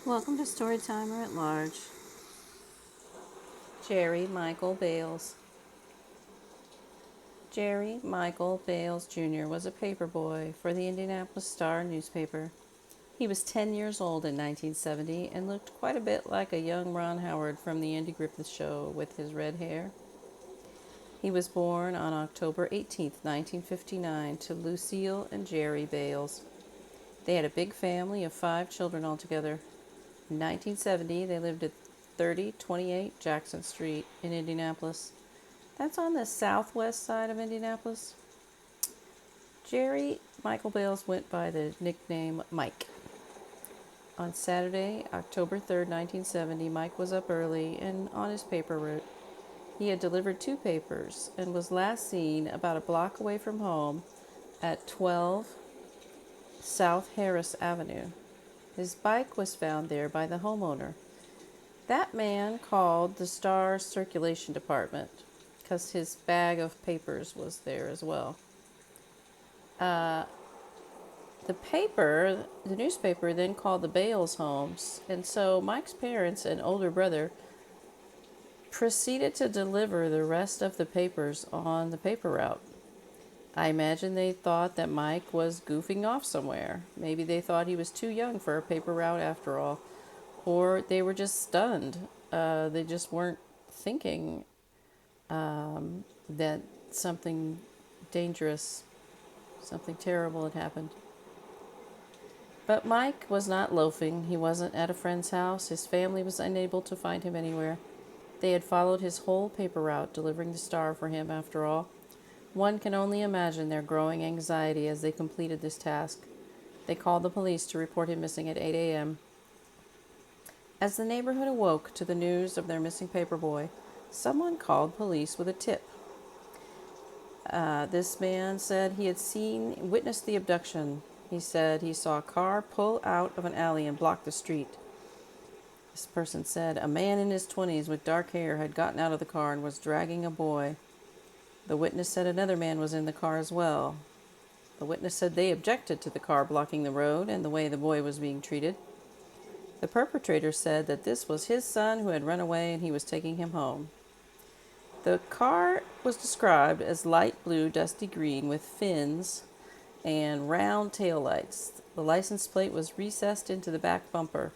Welcome to Storytimer at Large. Jerry Michael Bayles. Jerry Michael Bayles Jr. was a paperboy for the Indianapolis Star newspaper. He was 10 years old in 1970 and looked quite a bit like a young Ron Howard from the Andy Griffith Show with his red hair. He was born on October 18, 1959, to Lucille and Jerry Bayles. They had a big family of 5 children altogether. In 1970, they lived at 3028 Jackson Street in Indianapolis. That's on the southwest side of Indianapolis. Jerry Michael Bayles went by the nickname Mike. On Saturday, October 3rd, 1970, Mike was up early and on his paper route. He had delivered 2 papers and was last seen about a block away from home at 12 South Harris Avenue. His bike was found there by the homeowner. That man called the Star circulation department because his bag of papers was there as well. The newspaper then called the Bayles homes, and so Mike's parents and older brother proceeded to deliver the rest of the papers on the paper route. I imagine they thought that Mike was goofing off somewhere. Maybe they thought he was too young for a paper route after all. Or they were just stunned. They just weren't thinking that something dangerous, something terrible had happened. But Mike was not loafing. He wasn't at a friend's house. His family was unable to find him anywhere. They had followed his whole paper route, delivering the Star for him after all. One can only imagine their growing anxiety as they completed this task. They called the police to report him missing at 8 a.m. As the neighborhood awoke to the news of their missing paperboy, someone called police with a tip. This man said he had witnessed the abduction. He said he saw a car pull out of an alley and block the street. This person said a man in his 20s with dark hair had gotten out of the car and was dragging a boy. The witness said another man was in the car as well. The witness said they objected to the car blocking the road and the way the boy was being treated. The perpetrator said that this was his son who had run away and he was taking him home. The car was described as light blue, dusty green with fins and round taillights. The license plate was recessed into the back bumper.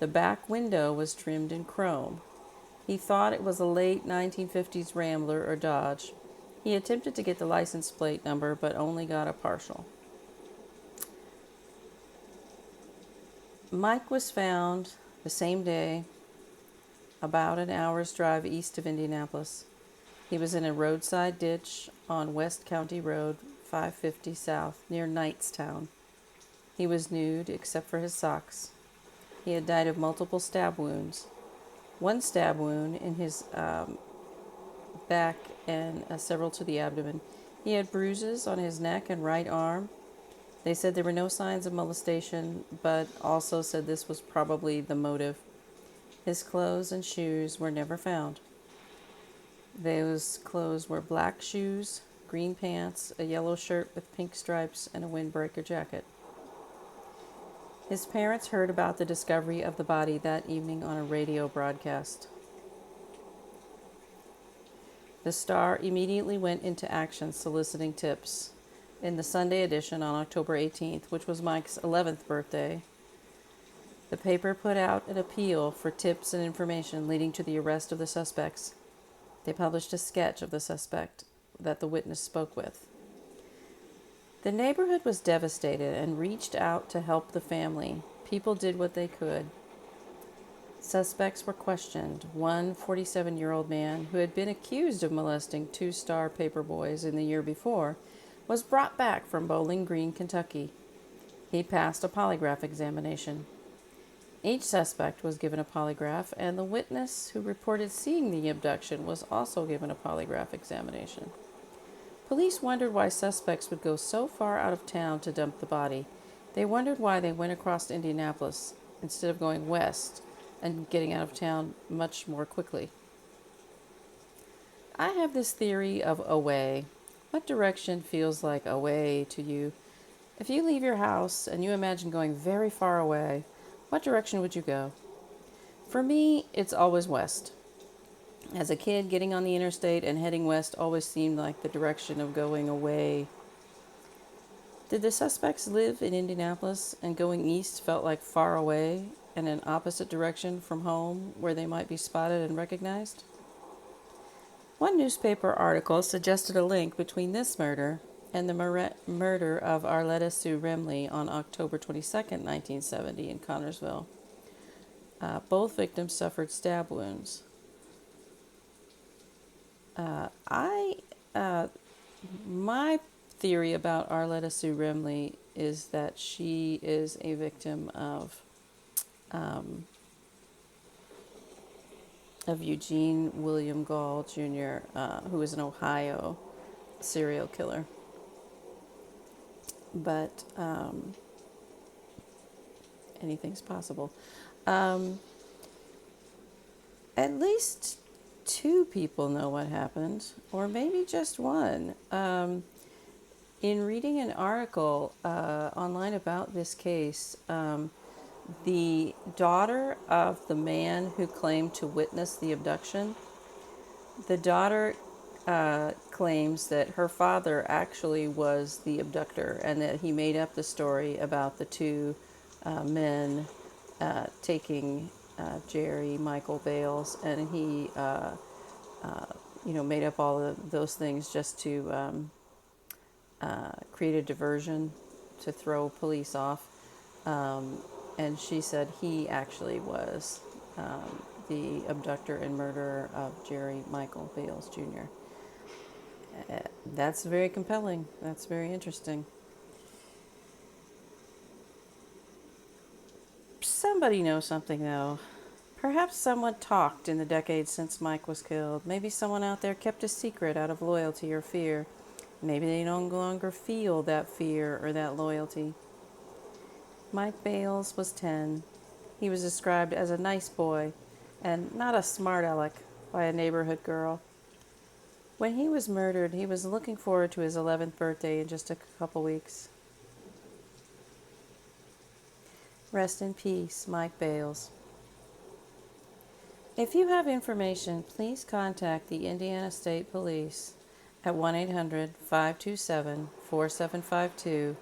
The back window was trimmed in chrome. He thought it was a late 1950s Rambler or Dodge. He attempted to get the license plate number, but only got a partial. Mike was found the same day, about an hour's drive east of Indianapolis. He was in a roadside ditch on West County Road 550 South, near Knightstown. He was nude except for his socks. He had died of multiple stab wounds. One stab wound in his back and several to the abdomen. He had bruises on his neck and right arm. They said there were no signs of molestation, but also said this was probably the motive. His clothes and shoes were never found. Those clothes were black shoes, green pants, a yellow shirt with pink stripes, and a windbreaker jacket. His parents heard about the discovery of the body that evening on a radio broadcast. The Star immediately went into action soliciting tips. In the Sunday edition on October 18th, which was Mike's 11th birthday, the paper put out an appeal for tips and information leading to the arrest of the suspects. They published a sketch of the suspect that the witness spoke with. The neighborhood was devastated and reached out to help the family. People did what they could. Suspects were questioned. One 47-year-old man who had been accused of molesting 2 Star paperboys in the year before was brought back from Bowling Green, Kentucky. He passed a polygraph examination. Each suspect was given a polygraph, and the witness who reported seeing the abduction was also given a polygraph examination. Police wondered why suspects would go so far out of town to dump the body. They wondered why they went across Indianapolis instead of going west and getting out of town much more quickly. I have this theory of away. What direction feels like away to you? If you leave your house and you imagine going very far away, What direction would you go? For me, it's always west. As a kid, getting on the interstate and heading west always seemed like the direction of going away. Did the suspects live in Indianapolis and going east felt like far away and an opposite direction from home where they might be spotted and recognized? One newspaper article suggested a link between this murder and the murder of Arletta Sue Remley on October 22nd, 1970 in Connorsville. Both victims suffered stab wounds. My theory about Arletta Sue Remley is that she is a victim of Eugene William Gall Jr., who is an Ohio serial killer. But anything's possible. At least 2 people know what happened, or maybe just one. In reading an article online about this case, the daughter of the man who claimed to witness the abduction, the daughter claims that her father actually was the abductor and that he made up the story about the 2 men taking Jerry Michael Bayles, and he made up all of those things just to create a diversion to throw police off. And she said he actually was the abductor and murderer of Jerry Michael Bayles Jr. That's very compelling. That's very interesting. Somebody knows something, though. Perhaps someone talked in the decades since Mike was killed. Maybe someone out there kept a secret out of loyalty or fear. Maybe they no longer feel that fear or that loyalty. Mike Bayles was 10. He was described as a nice boy and not a smart aleck by a neighborhood girl. When he was murdered, he was looking forward to his 11th birthday in just a couple weeks. Rest in peace, Mike Bayles. If you have information, please contact the Indiana State Police at 1-800-527-4752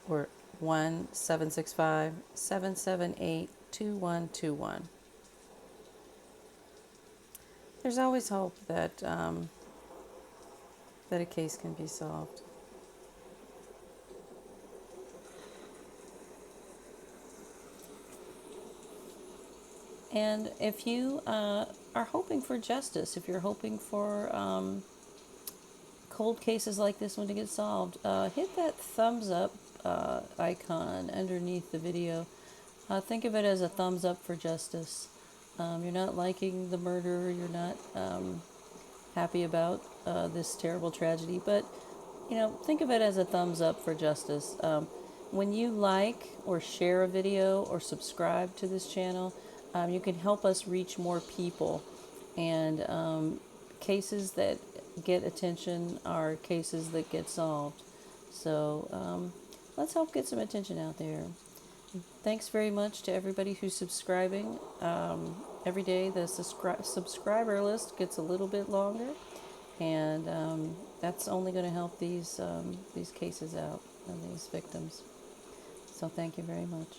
or 1-765-778-2121. There's always hope that a case can be solved. And if you are hoping for justice, if you're hoping for cold cases like this one to get solved, hit that thumbs up icon underneath the video. Think of it as a thumbs up for justice. You're not liking the murder, you're not happy about this terrible tragedy, but think of it as a thumbs up for justice. When you like or share a video or subscribe to this channel, you can help us reach more people, and cases that get attention are cases that get solved. So let's help get some attention out there. Thanks very much to everybody who's subscribing. Every day the subscriber list gets a little bit longer, and that's only going to help these cases out and these victims. So thank you very much.